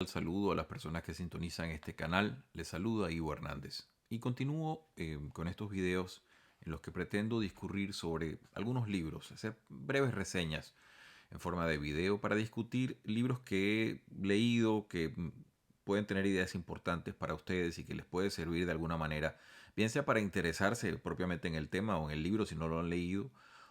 Saludo a las personas que sintonizan este canal. Les saluda Ivo Hernández. Y continúo con estos videos en los que pretendo discurrir sobre algunos libros, hacer breves reseñas en forma de video para discutir libros que he leído, que pueden tener ideas importantes para ustedes y que les puede servir de alguna manera, bien sea para interesarse propiamente en el tema o en el libro si no lo han leído,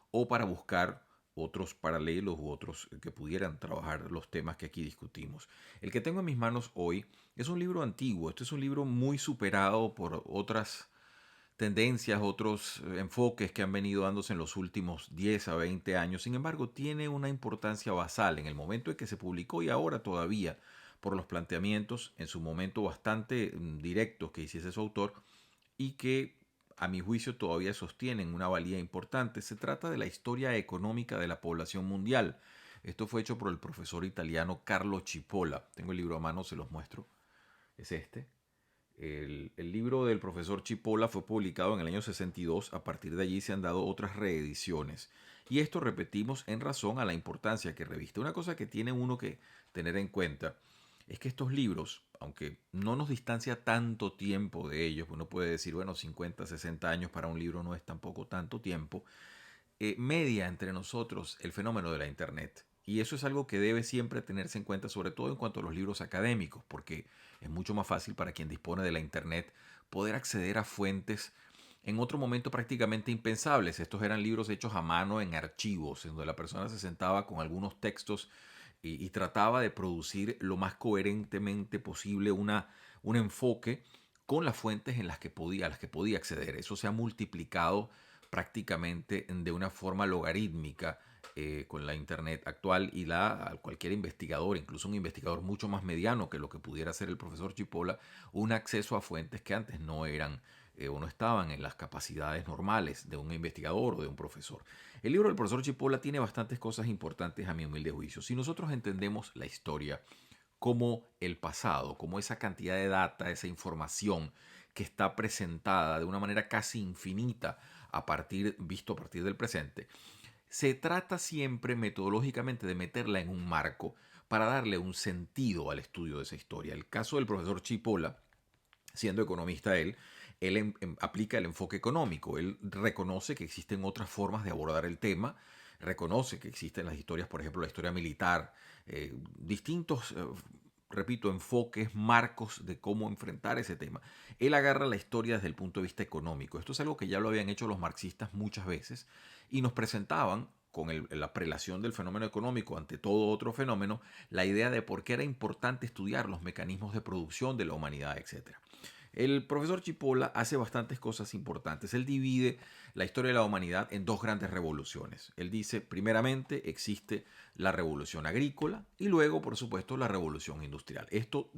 o para buscar otros paralelos u otros que pudieran trabajar los temas que aquí discutimos. El que tengo en mis manos hoy es un libro antiguo. Este es un libro muy superado por otras tendencias, otros enfoques que han venido dándose en los últimos 10 a 20 años. Sin embargo, tiene una importancia basal en el momento en que se publicó y ahora todavía por los planteamientos en su momento bastante directos que hiciese su autor y que a mi juicio todavía sostienen una valía importante. Se trata de la historia económica de la población mundial. Esto fue hecho por el profesor italiano Carlo Cipolla. Tengo el libro a mano, se los muestro. Es este. El libro del profesor Cipolla fue publicado en el año 62. A partir de allí se han dado otras reediciones. Y esto repetimos en razón a la importancia que reviste. Una cosa que tiene uno que tener en cuenta es que estos libros, aunque no nos distancia tanto tiempo de ellos, uno puede decir, bueno, 50, 60 años para un libro no es tampoco tanto tiempo, media entre nosotros el fenómeno de la Internet. Y eso es algo que debe siempre tenerse en cuenta, sobre todo en cuanto a los libros académicos, porque es mucho más fácil para quien dispone de la Internet poder acceder a fuentes en otro momento prácticamente impensables. Estos eran libros hechos a mano en archivos, en donde la persona se sentaba con algunos textos y trataba de producir lo más coherentemente posible un enfoque con las fuentes en a las que podía acceder. Eso se ha multiplicado prácticamente de una forma logarítmica con la Internet actual y cualquier investigador, incluso un investigador mucho más mediano que lo que pudiera ser el profesor Cipolla, un acceso a fuentes que antes no eran o no estaban en las capacidades normales de un investigador o de un profesor. El libro del profesor Cipolla tiene bastantes cosas importantes a mi humilde juicio. Si nosotros entendemos la historia como el pasado, como esa cantidad de data, esa información que está presentada de una manera casi infinita visto a partir del presente, se trata siempre metodológicamente de meterla en un marco para darle un sentido al estudio de esa historia. El caso del profesor Cipolla, siendo economista él aplica el enfoque económico. Él reconoce que existen otras formas de abordar el tema, reconoce que existen las historias, por ejemplo, la historia militar, distintos, repito, enfoques, marcos de cómo enfrentar ese tema. Él agarra la historia desde el punto de vista económico. Esto es algo que ya lo habían hecho los marxistas muchas veces y nos presentaban con la prelación del fenómeno económico ante todo otro fenómeno, la idea de por qué era importante estudiar los mecanismos de producción de la humanidad, etc. El profesor Cipolla hace bastantes cosas importantes. Él divide la historia de la humanidad en dos grandes revoluciones. Él dice, primeramente, existe la revolución agrícola y luego, por supuesto, la revolución industrial. Esto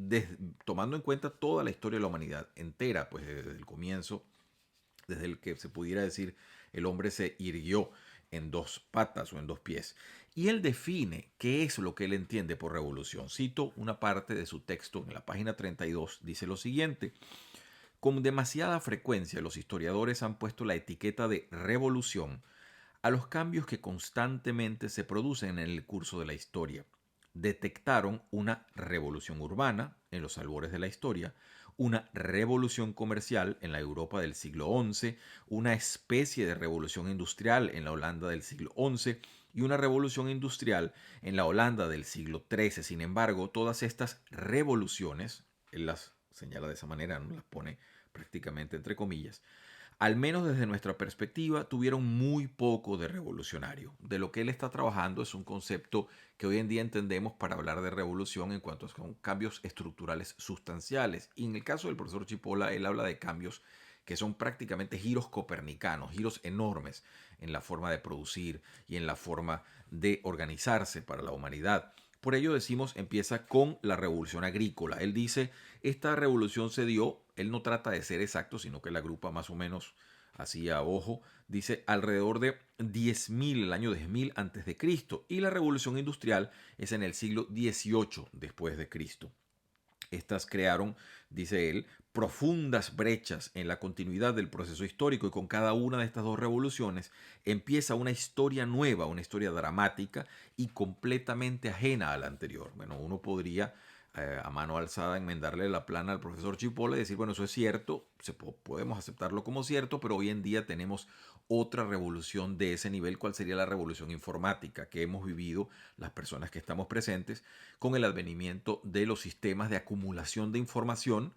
tomando en cuenta toda la historia de la humanidad entera, pues desde el comienzo, desde el que se pudiera decir el hombre se irguió en dos patas o en dos pies. Y él define qué es lo que él entiende por revolución. Cito una parte de su texto en la página 32, dice lo siguiente: con demasiada frecuencia los historiadores han puesto la etiqueta de revolución a los cambios que constantemente se producen en el curso de la historia. Detectaron una revolución urbana en los albores de la historia, una revolución comercial en la Europa del siglo XI, una especie de revolución industrial en la Holanda del siglo XI y una revolución industrial en la Holanda del siglo XIII. Sin embargo, todas estas revoluciones, él las señala de esa manera, no las pone prácticamente entre comillas, al menos desde nuestra perspectiva, tuvieron muy poco de revolucionario. De lo que él está trabajando es un concepto que hoy en día entendemos para hablar de revolución en cuanto a cambios estructurales sustanciales. Y en el caso del profesor Cipolla, él habla de cambios que son prácticamente giros copernicanos, giros enormes en la forma de producir y en la forma de organizarse para la humanidad. Por ello decimos, empieza con la revolución agrícola. Él dice, esta revolución se dio, él no trata de ser exacto, sino que la agrupa más o menos así a ojo, dice alrededor de 10.000, el año 10.000 antes de Cristo, y la revolución industrial es en el siglo XVIII después de Cristo. Estas crearon, dice él, profundas brechas en la continuidad del proceso histórico y con cada una de estas dos revoluciones empieza una historia nueva, una historia dramática y completamente ajena a la anterior. Bueno, uno podría a mano alzada enmendarle la plana al profesor Chipola y decir, bueno, eso es cierto, podemos aceptarlo como cierto, pero hoy en día tenemos otra revolución de ese nivel. ¿Cuál sería la revolución informática que hemos vivido las personas que estamos presentes con el advenimiento de los sistemas de acumulación de información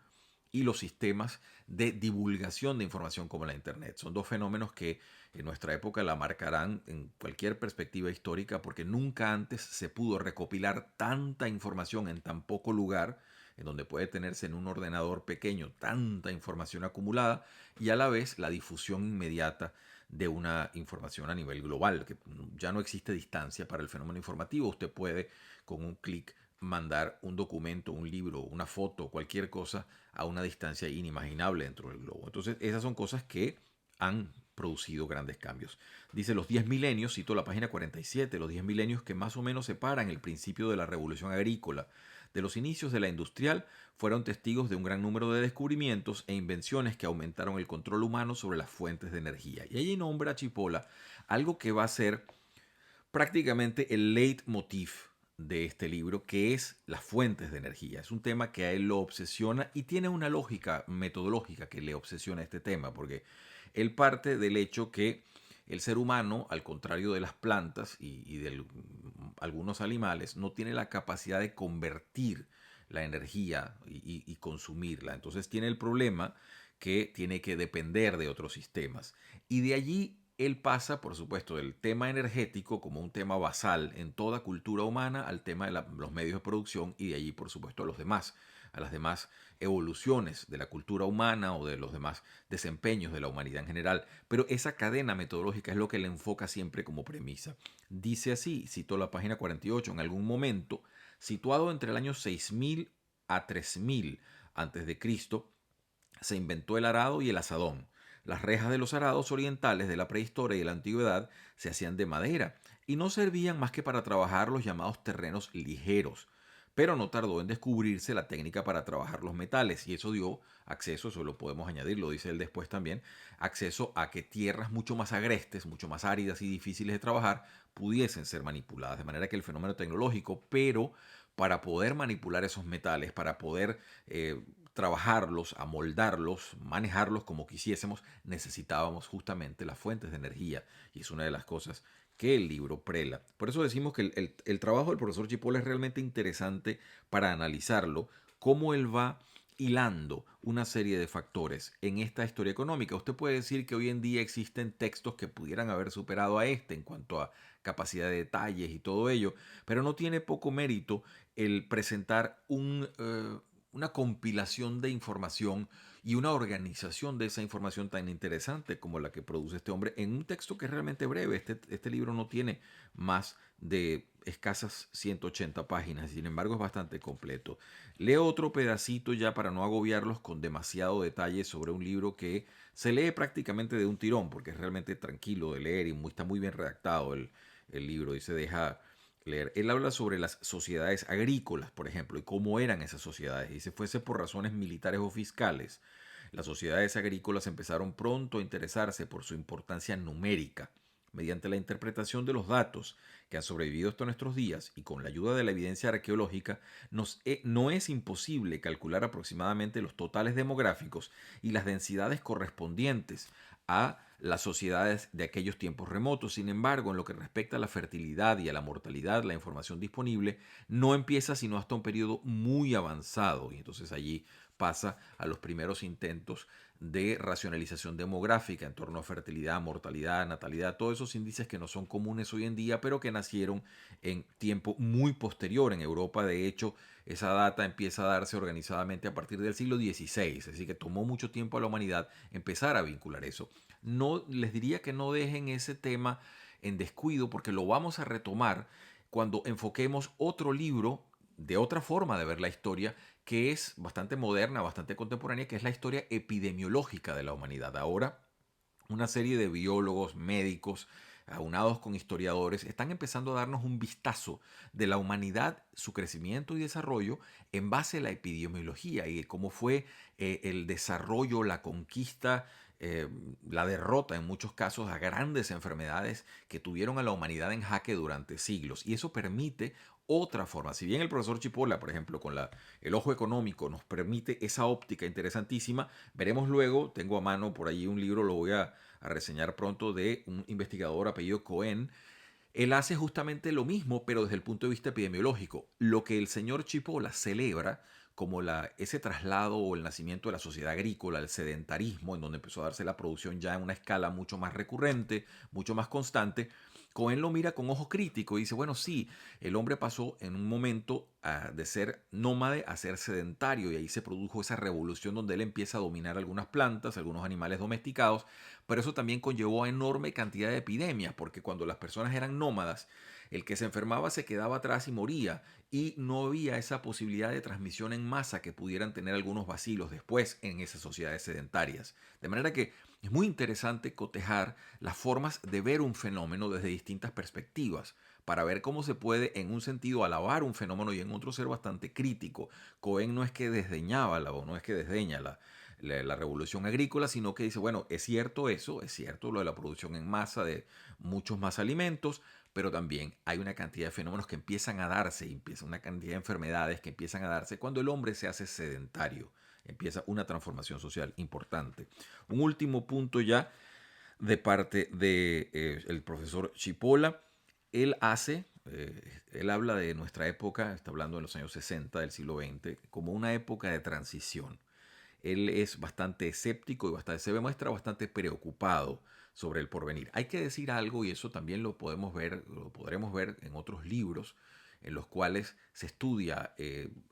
y los sistemas de divulgación de información como la Internet? Son dos fenómenos que en nuestra época la marcarán en cualquier perspectiva histórica, porque nunca antes se pudo recopilar tanta información en tan poco lugar, en donde puede tenerse en un ordenador pequeño tanta información acumulada, y a la vez la difusión inmediata de una información a nivel global, que ya no existe distancia para el fenómeno informativo. Usted puede con un clic mandar un documento, un libro, una foto, cualquier cosa a una distancia inimaginable dentro del globo. Entonces, esas son cosas que han producido grandes cambios. Dice los 10 milenios, cito la página 47, los 10 milenios que más o menos separan el principio de la revolución agrícola de los inicios de la industrial fueron testigos de un gran número de descubrimientos e invenciones que aumentaron el control humano sobre las fuentes de energía. Y allí nombra a Chipola algo que va a ser prácticamente el leitmotiv de este libro, que es las fuentes de energía. Es un tema que a él lo obsesiona y tiene una lógica metodológica que le obsesiona este tema, porque él parte del hecho que el ser humano, al contrario de las plantas y de algunos animales, no tiene la capacidad de convertir la energía y consumirla. Entonces tiene el problema que tiene que depender de otros sistemas. Y de allí él pasa, por supuesto, del tema energético como un tema basal en toda cultura humana al tema de los medios de producción, y de allí, por supuesto, a las demás evoluciones de la cultura humana o de los demás desempeños de la humanidad en general. Pero esa cadena metodológica es lo que le enfoca siempre como premisa. Dice así, cito la página 48, en algún momento, situado entre el año 6000 a 3000 antes de Cristo, se inventó el arado y el azadón. Las rejas de los arados orientales de la prehistoria y de la antigüedad se hacían de madera y no servían más que para trabajar los llamados terrenos ligeros. Pero no tardó en descubrirse la técnica para trabajar los metales, y eso dio acceso, eso lo podemos añadir, lo dice él después también, acceso a que tierras mucho más agrestes, mucho más áridas y difíciles de trabajar pudiesen ser manipuladas. De manera que el fenómeno tecnológico, pero para poder manipular esos metales, para poder trabajarlos, amoldarlos, manejarlos como quisiésemos, necesitábamos justamente las fuentes de energía. Y es una de las cosas que el libro prela. Por eso decimos que el trabajo del profesor Chipola es realmente interesante para analizarlo, cómo él va hilando una serie de factores en esta historia económica. Usted puede decir que hoy en día existen textos que pudieran haber superado a este en cuanto a capacidad de detalles y todo ello, pero no tiene poco mérito el presentar una compilación de información y una organización de esa información tan interesante como la que produce este hombre en un texto que es realmente breve. Este libro no tiene más de escasas 180 páginas, sin embargo es bastante completo. Leo otro pedacito ya para no agobiarlos con demasiado detalle sobre un libro que se lee prácticamente de un tirón, porque es realmente tranquilo de leer y está muy bien redactado el libro y se deja leer. Él habla sobre las sociedades agrícolas, por ejemplo, y cómo eran esas sociedades. Y si fuese por razones militares o fiscales, las sociedades agrícolas empezaron pronto a interesarse por su importancia numérica. Mediante la interpretación de los datos que han sobrevivido hasta nuestros días y con la ayuda de la evidencia arqueológica, no es imposible calcular aproximadamente los totales demográficos y las densidades correspondientes a las sociedades de aquellos tiempos remotos. Sin embargo, en lo que respecta a la fertilidad y a la mortalidad, la información disponible no empieza sino hasta un periodo muy avanzado, y entonces allí pasa a los primeros intentos de racionalización demográfica en torno a fertilidad, mortalidad, natalidad, todos esos índices que no son comunes hoy en día, pero que nacieron en tiempo muy posterior en Europa. De hecho, esa data empieza a darse organizadamente a partir del siglo XVI, así que tomó mucho tiempo a la humanidad empezar a vincular eso. No les diría que no dejen ese tema en descuido, porque lo vamos a retomar cuando enfoquemos otro libro de otra forma de ver la historia, que es bastante moderna, bastante contemporánea, que es la historia epidemiológica de la humanidad. Ahora, una serie de biólogos, médicos, aunados con historiadores, están empezando a darnos un vistazo de la humanidad, su crecimiento y desarrollo en base a la epidemiología y cómo fue el desarrollo, la conquista, eh, la derrota en muchos casos a grandes enfermedades que tuvieron a la humanidad en jaque durante siglos. Y eso permite otra forma. Si bien el profesor Chipola, por ejemplo, con el ojo económico nos permite esa óptica interesantísima, veremos luego, tengo a mano por allí un libro, lo voy a reseñar pronto, de un investigador apellido Cohen. Él hace justamente lo mismo, pero desde el punto de vista epidemiológico. Lo que el señor Chipola celebra como ese traslado o el nacimiento de la sociedad agrícola, el sedentarismo, en donde empezó a darse la producción ya en una escala mucho más recurrente, mucho más constante, Cohen lo mira con ojo crítico y dice, bueno, sí, el hombre pasó en un momento de ser nómade a ser sedentario y ahí se produjo esa revolución donde él empieza a dominar algunas plantas, algunos animales domesticados, pero eso también conllevó a enorme cantidad de epidemias, porque cuando las personas eran nómadas, el que se enfermaba se quedaba atrás y moría, y no había esa posibilidad de transmisión en masa que pudieran tener algunos bacilos después en esas sociedades sedentarias. De manera que es muy interesante cotejar las formas de ver un fenómeno desde distintas perspectivas para ver cómo se puede en un sentido alabar un fenómeno y en otro ser bastante crítico. Cohen no es que desdeñaba o no es que desdeña la revolución agrícola, sino que dice, bueno, es cierto eso, es cierto lo de la producción en masa de muchos más alimentos, pero también hay una cantidad de fenómenos que empiezan a darse, y empieza una cantidad de enfermedades que empiezan a darse cuando el hombre se hace sedentario. Empieza una transformación social importante. Un último punto ya de parte de, el profesor Chipola. Él habla de nuestra época, está hablando de los años 60 del siglo XX, como una época de transición. Él es bastante escéptico y se demuestra bastante preocupado sobre el porvenir. Hay que decir algo, y eso también lo podremos ver en otros libros en los cuales se estudia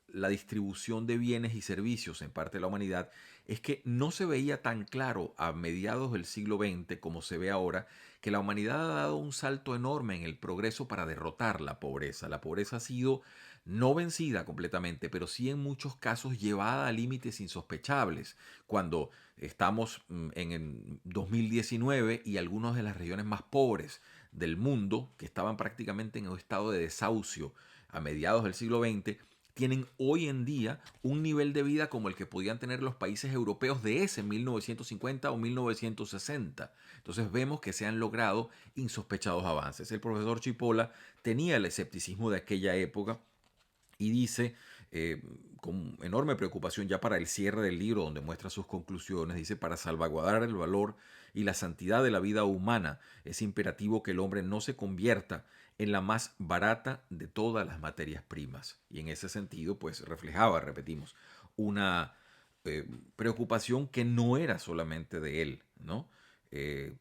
la distribución de bienes y servicios en parte de la humanidad, es que no se veía tan claro a mediados del siglo XX como se ve ahora, que la humanidad ha dado un salto enorme en el progreso para derrotar la pobreza. La pobreza ha sido no vencida completamente, pero sí en muchos casos llevada a límites insospechables. Cuando estamos en el 2019 y algunas de las regiones más pobres del mundo, que estaban prácticamente en un estado de desahucio a mediados del siglo XX, tienen hoy en día un nivel de vida como el que podían tener los países europeos de ese 1950 o 1960. Entonces vemos que se han logrado insospechados avances. El profesor Chipola tenía el escepticismo de aquella época y dice, con enorme preocupación ya para el cierre del libro, donde muestra sus conclusiones, dice, para salvaguardar el valor y la santidad de la vida humana, es imperativo que el hombre no se convierta en la más barata de todas las materias primas. Y en ese sentido, pues reflejaba, repetimos, una preocupación que no era solamente de él, ¿no?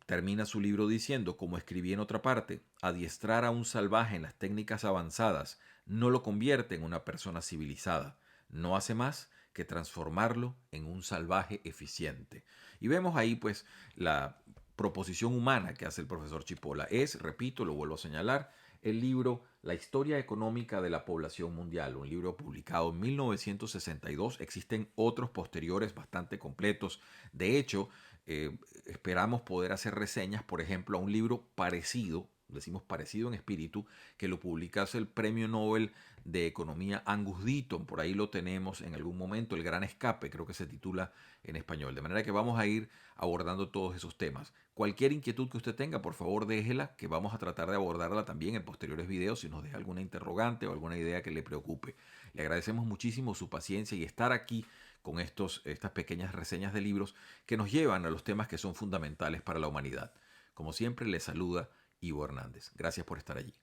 Termina su libro diciendo, como escribí en otra parte, adiestrar a un salvaje en las técnicas avanzadas no lo convierte en una persona civilizada, no hace más que transformarlo en un salvaje eficiente. Y vemos ahí pues la proposición humana que hace el profesor Chipola. Es, repito, lo vuelvo a señalar, el libro La historia económica de la población mundial, un libro publicado en 1962. Existen otros posteriores bastante completos. De hecho, esperamos poder hacer reseñas, por ejemplo, a un libro parecido, decimos parecido en espíritu, que lo publicase el Premio Nobel de Economía Angus Deaton. Por ahí lo tenemos en algún momento, El Gran Escape, creo que se titula en español. De manera que vamos a ir abordando todos esos temas. Cualquier inquietud que usted tenga, por favor déjela, que vamos a tratar de abordarla también en posteriores videos si nos deja alguna interrogante o alguna idea que le preocupe. Le agradecemos muchísimo su paciencia y estar aquí con estas pequeñas reseñas de libros que nos llevan a los temas que son fundamentales para la humanidad. Como siempre, le saluda Ivo Hernández. Gracias por estar allí.